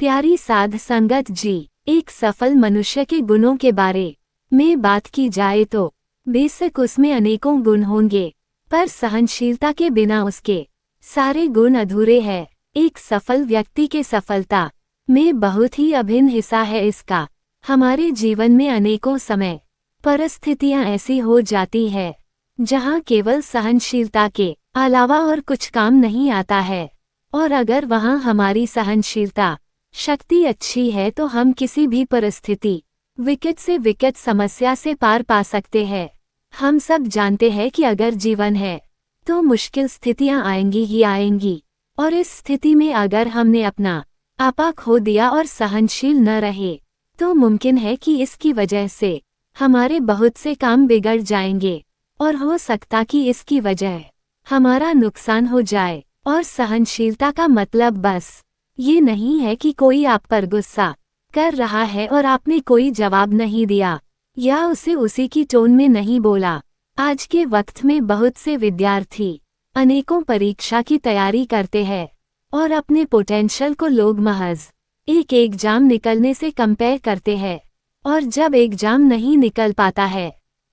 प्यारी साध संगत जी, एक सफल मनुष्य के गुणों के बारे में बात की जाए तो बेशक उसमें अनेकों गुण होंगे, पर सहनशीलता के बिना उसके सारे गुण अधूरे हैं। एक सफल व्यक्ति के सफलता में बहुत ही अभिन्न हिस्सा है इसका। हमारे जीवन में अनेकों समय परिस्थितियां ऐसी हो जाती है जहां केवल सहनशीलता के अलावा और कुछ काम नहीं आता है, और अगर वहां हमारी सहनशीलता शक्ति अच्छी है तो हम किसी भी परिस्थिति विकट से विकट समस्या से पार पा सकते हैं। हम सब जानते हैं कि अगर जीवन है तो मुश्किल स्थितियां आएंगी ही आएंगी, और इस स्थिति में अगर हमने अपना आपा खो दिया और सहनशील न रहे तो मुमकिन है कि इसकी वजह से हमारे बहुत से काम बिगड़ जाएंगे, और हो सकता कि इसकी वजह हमारा नुकसान हो जाए। और सहनशीलता का मतलब बस ये नहीं है कि कोई आप पर गुस्सा कर रहा है और आपने कोई जवाब नहीं दिया या उसे उसी की टोन में नहीं बोला। आज के वक्त में बहुत से विद्यार्थी अनेकों परीक्षा की तैयारी करते हैं और अपने पोटेंशियल को लोग महज एक एग्जाम निकलने से कंपेयर करते हैं, और जब एग्जाम नहीं निकल पाता है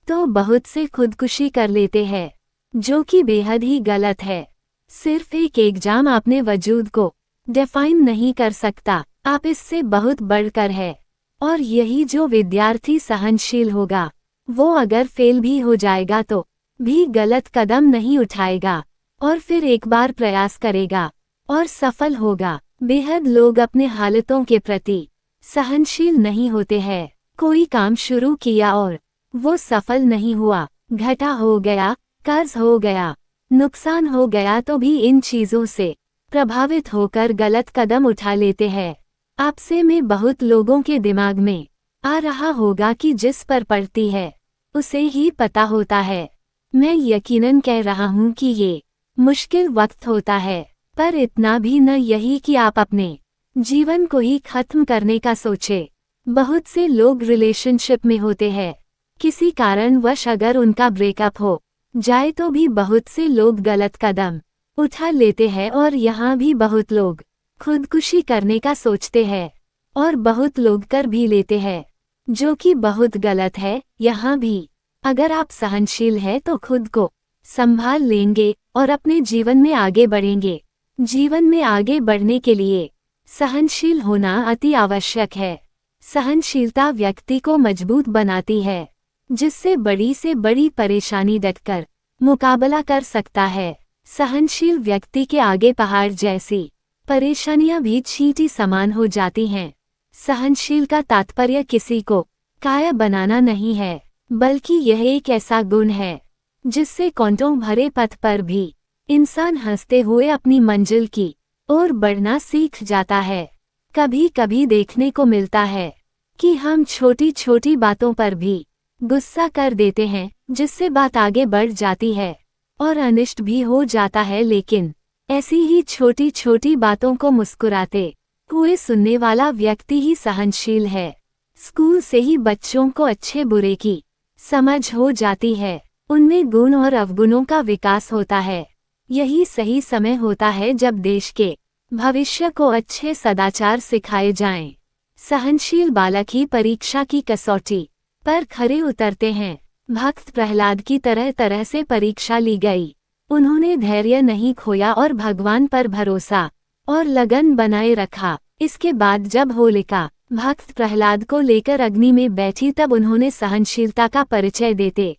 तो बहुत से खुदकुशी कर लेते हैं, जो कि बेहद ही गलत है। सिर्फ एक एग्जाम अपने वजूद को डिफाइन नहीं कर सकता, आप इससे बहुत बढ़कर है। और यही जो विद्यार्थी सहनशील होगा वो अगर फेल भी हो जाएगा तो भी गलत कदम नहीं उठाएगा और फिर एक बार प्रयास करेगा और सफल होगा। बेहद लोग अपने हालतों के प्रति सहनशील नहीं होते हैं। कोई काम शुरू किया और वो सफल नहीं हुआ, घाटा हो गया, कर्ज हो गया, नुकसान हो गया, तो भी इन चीजों से प्रभावित होकर गलत कदम उठा लेते हैं। आपसे में बहुत लोगों के दिमाग में आ रहा होगा कि जिस पर पड़ती है उसे ही पता होता है। मैं यकीनन कह रहा हूँ कि ये मुश्किल वक्त होता है, पर इतना भी न यही कि आप अपने जीवन को ही खत्म करने का सोचे। बहुत से लोग रिलेशनशिप में होते हैं, किसी कारणवश अगर उनका ब्रेकअप हो जाए तो भी बहुत से लोग गलत कदम उठा लेते हैं, और यहाँ भी बहुत लोग खुदकुशी करने का सोचते हैं और बहुत लोग कर भी लेते हैं, जो कि बहुत गलत है। यहाँ भी अगर आप सहनशील हैं तो खुद को संभाल लेंगे और अपने जीवन में आगे बढ़ेंगे। जीवन में आगे बढ़ने के लिए सहनशील होना अति आवश्यक है। सहनशीलता व्यक्ति को मजबूत बनाती है, जिससे बड़ी से बड़ी परेशानी डटकर मुकाबला कर सकता है। सहनशील व्यक्ति के आगे पहाड़ जैसी परेशानियां भी चींटी समान हो जाती हैं। सहनशील का तात्पर्य किसी को काया बनाना नहीं है, बल्कि यह एक ऐसा गुण है जिससे कांटों भरे पथ पर भी इंसान हंसते हुए अपनी मंजिल की ओर बढ़ना सीख जाता है। कभी कभी देखने को मिलता है कि हम छोटी छोटी बातों पर भी गुस्सा कर देते हैं, जिससे बात आगे बढ़ जाती है और अनिष्ट भी हो जाता है, लेकिन ऐसी ही छोटी छोटी बातों को मुस्कुराते हुए सुनने वाला व्यक्ति ही सहनशील है। स्कूल से ही बच्चों को अच्छे बुरे की समझ हो जाती है, उनमें गुण और अवगुणों का विकास होता है। यही सही समय होता है जब देश के भविष्य को अच्छे सदाचार सिखाए जाएं। सहनशील बालक ही परीक्षा की कसौटी पर खरे उतरते हैं। भक्त प्रहलाद की तरह तरह से परीक्षा ली गई, उन्होंने धैर्य नहीं खोया और भगवान पर भरोसा और लगन बनाए रखा। इसके बाद जब होलिका भक्त प्रहलाद को लेकर अग्नि में बैठी तब उन्होंने सहनशीलता का परिचय देते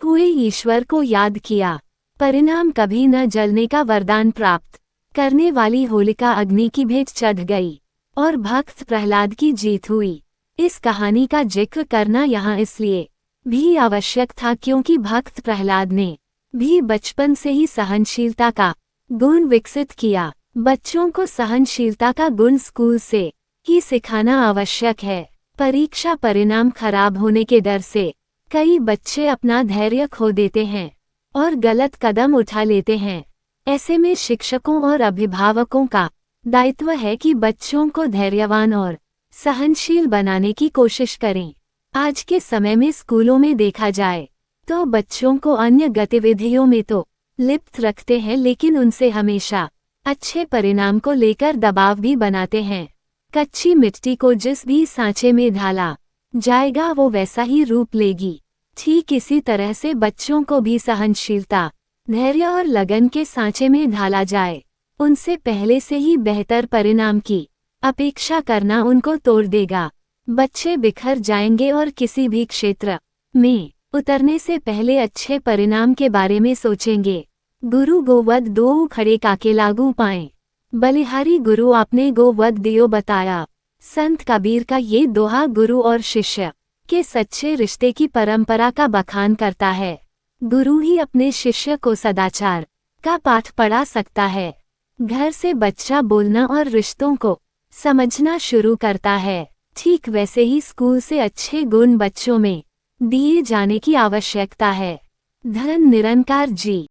हुए ईश्वर को याद किया। परिणाम कभी न जलने का वरदान प्राप्त करने वाली होलिका अग्नि की भेंट चढ़ गई और भक्त प्रहलाद की जीत हुई। इस कहानी का जिक्र करना यहाँ इसलिए भी आवश्यक था क्योंकि भक्त प्रहलाद ने भी बचपन से ही सहनशीलता का गुण विकसित किया। बच्चों को सहनशीलता का गुण स्कूल से ही सिखाना आवश्यक है। परीक्षा परिणाम खराब होने के डर से कई बच्चे अपना धैर्य खो देते हैं और गलत कदम उठा लेते हैं। ऐसे में शिक्षकों और अभिभावकों का दायित्व है कि बच्चों को धैर्यवान और सहनशील बनाने की कोशिश करें। आज के समय में स्कूलों में देखा जाए तो बच्चों को अन्य गतिविधियों में तो लिप्त रखते हैं, लेकिन उनसे हमेशा अच्छे परिणाम को लेकर दबाव भी बनाते हैं। कच्ची मिट्टी को जिस भी सांचे में ढाला जाएगा वो वैसा ही रूप लेगी। ठीक इसी तरह से बच्चों को भी सहनशीलता, धैर्य और लगन के सांचे में ढाला जाए। उनसे पहले से ही बेहतर परिणाम की अपेक्षा करना उनको तोड़ देगा। बच्चे बिखर जाएंगे और किसी भी क्षेत्र में उतरने से पहले अच्छे परिणाम के बारे में सोचेंगे। गुरु गोवध दो खड़े काके लागू पाएं। बलिहारी गुरु आपने गोवध दियो बताया। संत कबीर का ये दोहा गुरु और शिष्य के सच्चे रिश्ते की परंपरा का बखान करता है। गुरु ही अपने शिष्य को सदाचार का पाठ पढ़ा सकता है। घर से बच्चा बोलना और रिश्तों को समझना शुरू करता है। ठीक वैसे ही स्कूल से अच्छे गुण बच्चों में दिए जाने की आवश्यकता है। धन निरंकार जी।